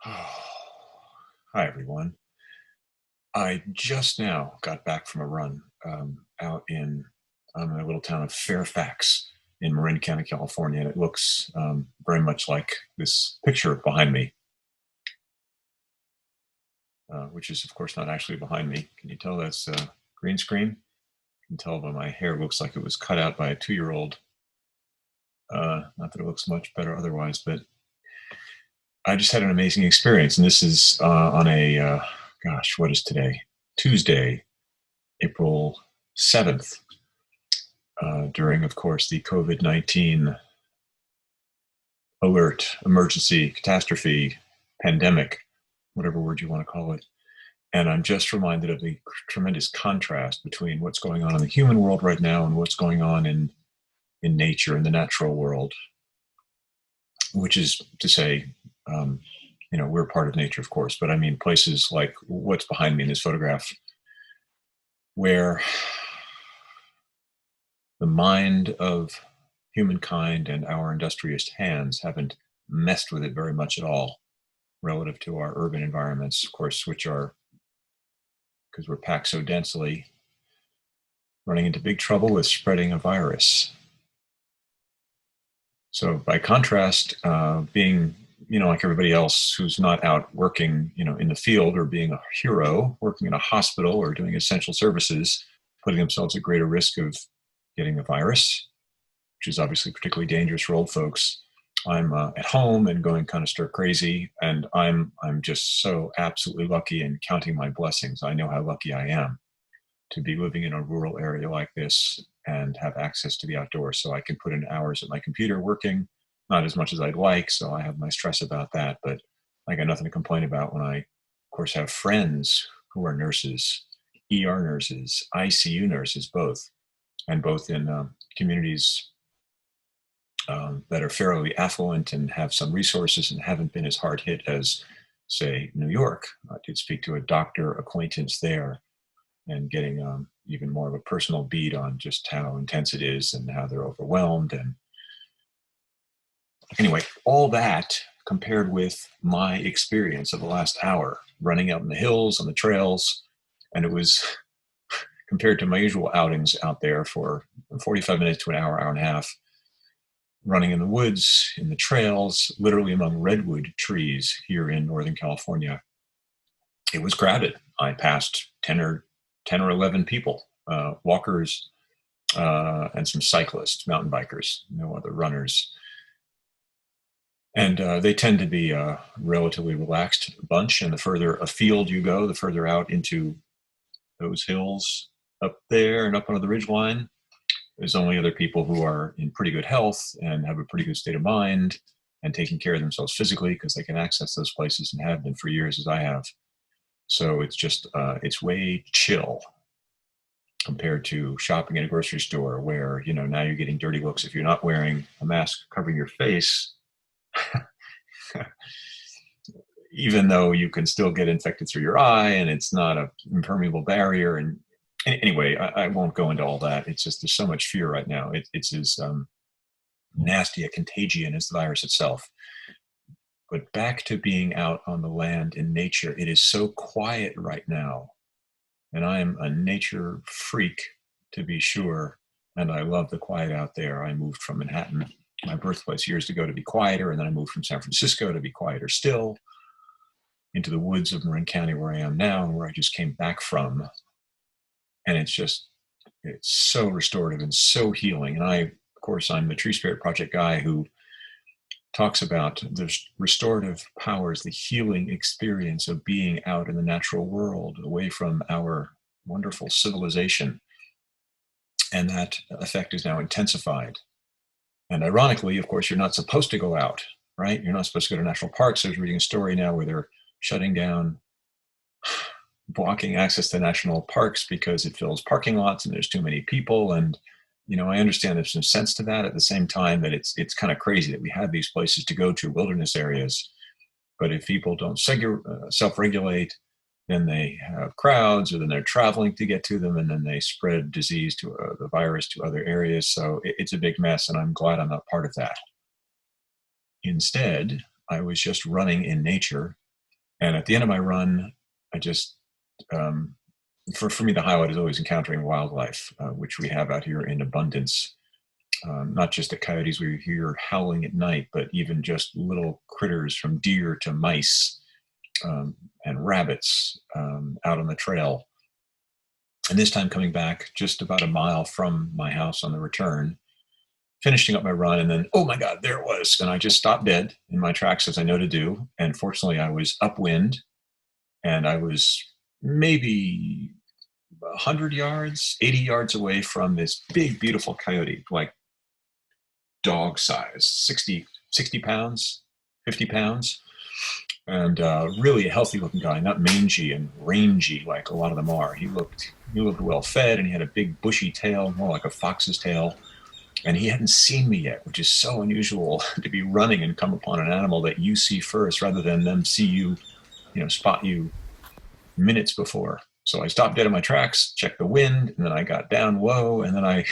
Hi, everyone. I just now got back from a run out in a little town of Fairfax in Marin County, California, and it looks very much like this picture behind me, which is, of course, not actually behind me. Can you tell that's green screen? You can tell by my hair looks like it was cut out by a 2-year-old. Not that it looks much better otherwise, but I just had an amazing experience, and this is on a gosh, what is today? Tuesday, April 7th, during, of course, the COVID-19 alert, emergency, catastrophe, pandemic, whatever word you want to call it. And I'm just reminded of the tremendous contrast between what's going on in the human world right now and what's going on in nature, in the natural world, which is to say, we're part of nature, of course, but I mean places like what's behind me in this photograph, where the mind of humankind and our industrious hands haven't messed with it very much at all relative to our urban environments, of course, which are, because we're packed so densely, running into big trouble with spreading a virus. So by contrast, being, like everybody else who's not out working, in the field or being a hero, working in a hospital or doing essential services, putting themselves at greater risk of getting the virus, which is obviously particularly dangerous for old folks. I'm at home and going kind of stir crazy, and I'm just so absolutely lucky and counting my blessings. I know how lucky I am to be living in a rural area like this and have access to the outdoors, so I can put in hours at my computer working, not as much as I'd like, so I have my stress about that, but I got nothing to complain about when I, of course, have friends who are nurses, ER nurses, ICU nurses, both, and both in communities that are fairly affluent and have some resources and haven't been as hard hit as, say, New York. I did speak to a doctor acquaintance there and getting even more of a personal bead on just how intense it is and how they're overwhelmed. And anyway, all that compared with my experience of the last hour running out in the hills, on the trails, and it was compared to my usual outings out there for 45 minutes to an hour, hour and a half, running in the woods, in the trails, literally among redwood trees here in Northern California. It was crowded. I passed 10 or 11 people, walkers, and some cyclists, mountain bikers, no other runners. And they tend to be a relatively relaxed bunch. And the further afield you go, the further out into those hills up there and up onto the ridgeline, there's only other people who are in pretty good health and have a pretty good state of mind and taking care of themselves physically because they can access those places and have been for years as I have. So it's just, it's way chill compared to shopping at a grocery store where, now you're getting dirty looks if you're not wearing a mask covering your face, even though you can still get infected through your eye and it's not an impermeable barrier. And anyway, I won't go into all that. It's just, there's so much fear right now. It's as nasty a contagion as the virus itself. But back to being out on the land in nature, it is so quiet right now. And I am a nature freak, to be sure. And I love the quiet out there. I moved from Manhattan, my birthplace, years ago to be quieter. And then I moved from San Francisco to be quieter still, into the woods of Marin County where I am now and where I just came back from. And it's so restorative and so healing. And of course, I'm the TreeSpirit Project guy who talks about the restorative powers, the healing experience of being out in the natural world, away from our wonderful civilization. And that effect is now intensified. And ironically, of course, you're not supposed to go out, right? You're not supposed to go to national parks. I was reading a story now where they're shutting down, blocking access to national parks because it fills parking lots and there's too many people. And I understand there's some sense to that. At the same time, that it's kind of crazy that we have these places to go to, wilderness areas. But if people don't self-regulate, then they have crowds, or then they're traveling to get to them, and then they spread disease to the virus to other areas. So it's a big mess, and I'm glad I'm not part of that. Instead, I was just running in nature And at the end of my run, I just, um, for me, the highlight is always encountering wildlife, which we have out here in abundance. Not just the coyotes we hear howling at night, but even just little critters from deer to mice, and rabbits out on the trail. And this time coming back just about a mile from my house on the return, finishing up my run, and then, oh my God, there it was. And I just stopped dead in my tracks, as I know to do. And fortunately, I was upwind, and I was maybe 100 yards, 80 yards away from this big, beautiful coyote, like dog size, 60 pounds, 50 pounds. And really a healthy looking guy, not mangy and rangy like a lot of them are. He looked well fed, and he had a big bushy tail, more like a fox's tail. And he hadn't seen me yet, which is so unusual to be running and come upon an animal that you see first, rather than them see you, spot you minutes before. So I stopped dead in my tracks, checked the wind, and then I got down low, and then I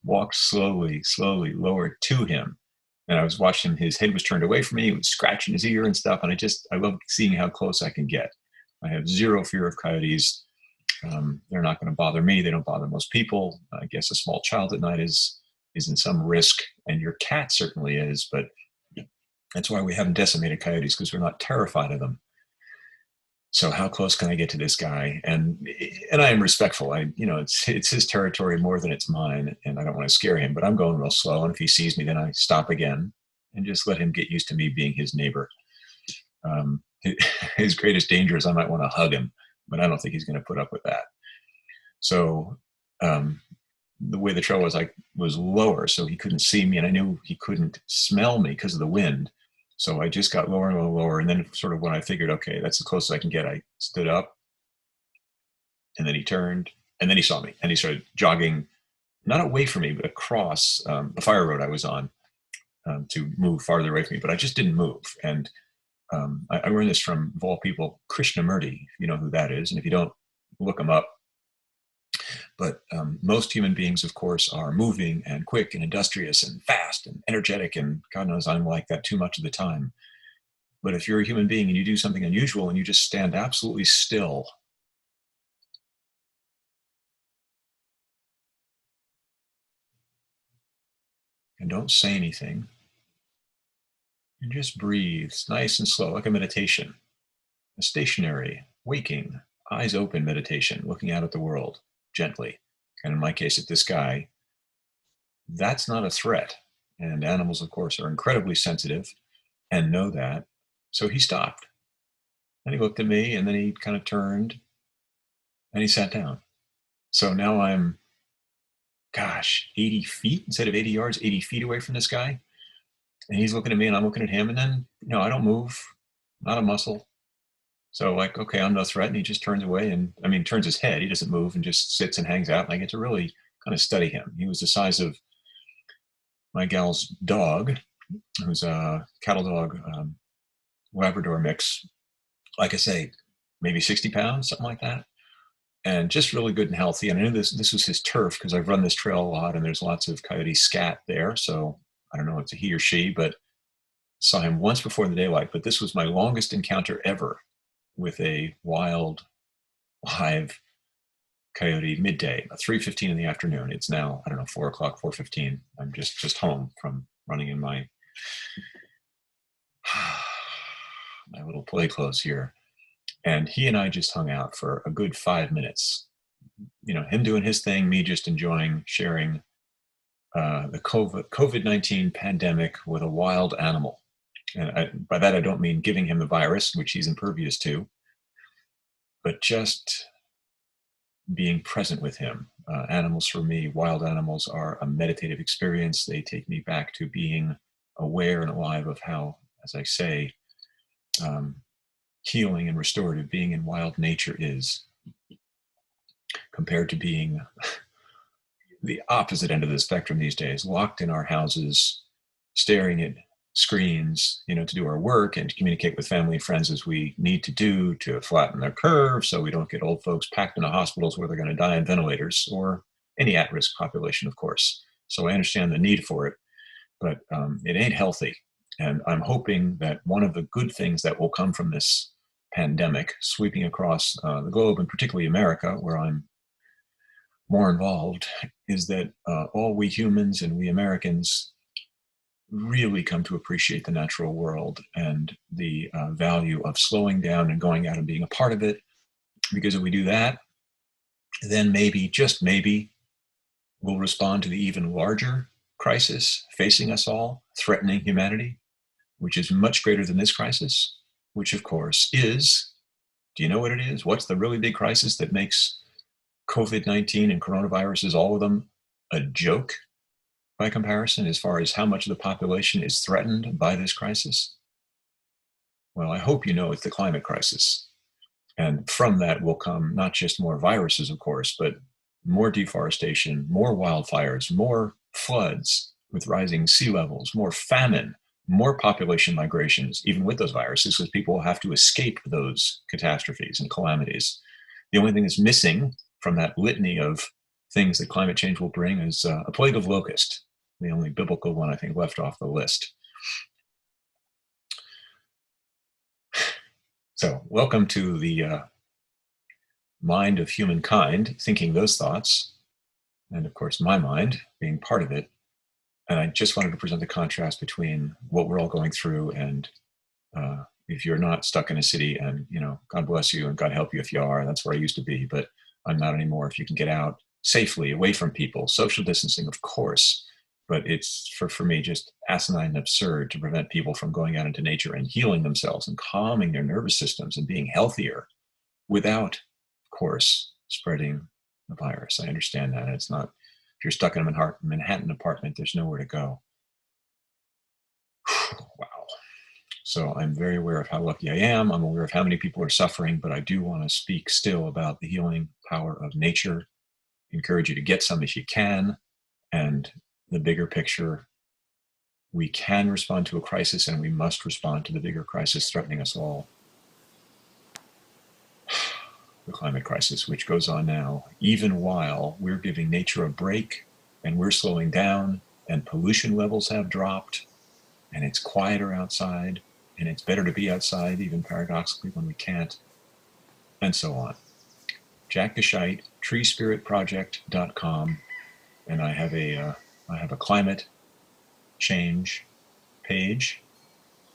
walked slowly lower to him. And I was watching, his head was turned away from me, he was scratching his ear and stuff, and I love seeing how close I can get. I have zero fear of coyotes. They're not going to bother me. They don't bother most people. I guess a small child at night is in some risk, and your cat certainly is, but that's why we haven't decimated coyotes, because we're not terrified of them. So how close can I get to this guy? And I am respectful. It's his territory more than it's mine, and I don't want to scare him, but I'm going real slow. And if he sees me, then I stop again and just let him get used to me being his neighbor. His greatest danger is I might want to hug him, but I don't think he's going to put up with that. So the way the trail was, I was lower, so he couldn't see me, and I knew he couldn't smell me because of the wind. So I just got lower and lower, and then sort of when I figured, okay, that's the closest I can get, I stood up, and then he turned, and then he saw me, and he started jogging, not away from me, but across the fire road I was on, to move farther away from me. But I just didn't move. And I learned this from, of all people, Krishnamurti, if you know who that is. And if you don't, look him up. But most human beings, of course, are moving and quick and industrious and fast and energetic, and God knows I'm like that too much of the time. But if you're a human being and you do something unusual and you just stand absolutely still, and don't say anything, and just breathe nice and slow, like a meditation, a stationary, waking, eyes open meditation, looking out at the world gently. And in my case, at this guy, that's not a threat. And animals, of course, are incredibly sensitive and know that. So he stopped, and he looked at me, and then he kind of turned, and he sat down. So now I'm, 80 feet instead of 80 yards, 80 feet away from this guy. And he's looking at me, and I'm looking at him. And then, I don't move, not a muscle. So like, okay, I'm no threat. And he just turns away, and turns his head. He doesn't move and just sits and hangs out. And I get to really kind of study him. He was the size of my gal's dog, who's a cattle dog, Labrador mix. Like I say, maybe 60 pounds, something like that. And just really good and healthy. And I knew this was his turf, because I've run this trail a lot, and there's lots of coyote scat there. So I don't know if it's a he or she, but saw him once before in the daylight. But this was my longest encounter ever with a wild, live coyote midday, 3:15 in the afternoon. It's now, I don't know, 4 o'clock, 4:15. I'm just home from running in my my little play clothes here. And he and I just hung out for a good 5 minutes. Him doing his thing, me just enjoying sharing the COVID-19 pandemic with a wild animal. And by that, I don't mean giving him the virus, which he's impervious to, but just being present with him. Animals, for me, wild animals, are a meditative experience. They take me back to being aware and alive of how, as I say, healing and restorative being in wild nature is, compared to being the opposite end of the spectrum these days, locked in our houses, staring at screens, to do our work and to communicate with family and friends as we need to do to flatten their curve, so we don't get old folks packed into hospitals where they're going to die in ventilators, or any at-risk population, of course. So I understand the need for it, but it ain't healthy. And I'm hoping that one of the good things that will come from this pandemic sweeping across the globe, and particularly America, where I'm more involved, is that all we humans and we Americans really come to appreciate the natural world and the value of slowing down and going out and being a part of it. Because if we do that, then maybe, just maybe, we'll respond to the even larger crisis facing us all, threatening humanity, which is much greater than this crisis, which of course is, do you know what it is? What's the really big crisis that makes COVID-19 and coronaviruses, all of them, a joke by comparison as far as how much of the population is threatened by this crisis? Well, I hope you know it's the climate crisis. And from that will come not just more viruses, of course, but more deforestation, more wildfires, more floods with rising sea levels, more famine, more population migrations, even with those viruses, because people will have to escape those catastrophes and calamities. The only thing that's missing from that litany of things that climate change will bring is a plague of locust, the only biblical one I think left off the list. So welcome to the mind of humankind, thinking those thoughts, and of course my mind being part of it. And I just wanted to present the contrast between what we're all going through and if you're not stuck in a city, and God bless you and God help you if you are. That's where I used to be, but I'm not anymore. If you can get out safely away from people, social distancing, of course, but it's for me just asinine and absurd to prevent people from going out into nature and healing themselves and calming their nervous systems and being healthier without, of course, spreading the virus. I understand that. It's not, if you're stuck in a Manhattan apartment, there's nowhere to go. Wow. So I'm very aware of how lucky I am. I'm aware of how many people are suffering, but I do want to speak still about the healing power of nature. Encourage you to get some if you can. And the bigger picture, we can respond to a crisis, and we must respond to the bigger crisis threatening us all. The climate crisis, which goes on now, even while we're giving nature a break and we're slowing down and pollution levels have dropped and it's quieter outside and it's better to be outside, even paradoxically when we can't, and so on. Jack Gescheidt, TreeSpiritProject.com, and I have a climate change page,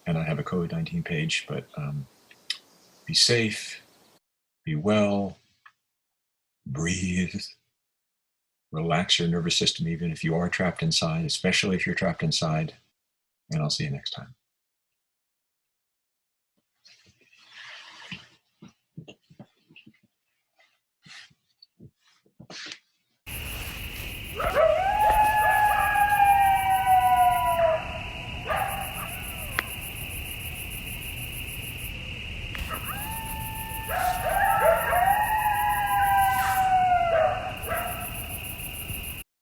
and I have a COVID-19 page, but be safe, be well, breathe, relax your nervous system even if you are trapped inside, especially if you're trapped inside, and I'll see you next time.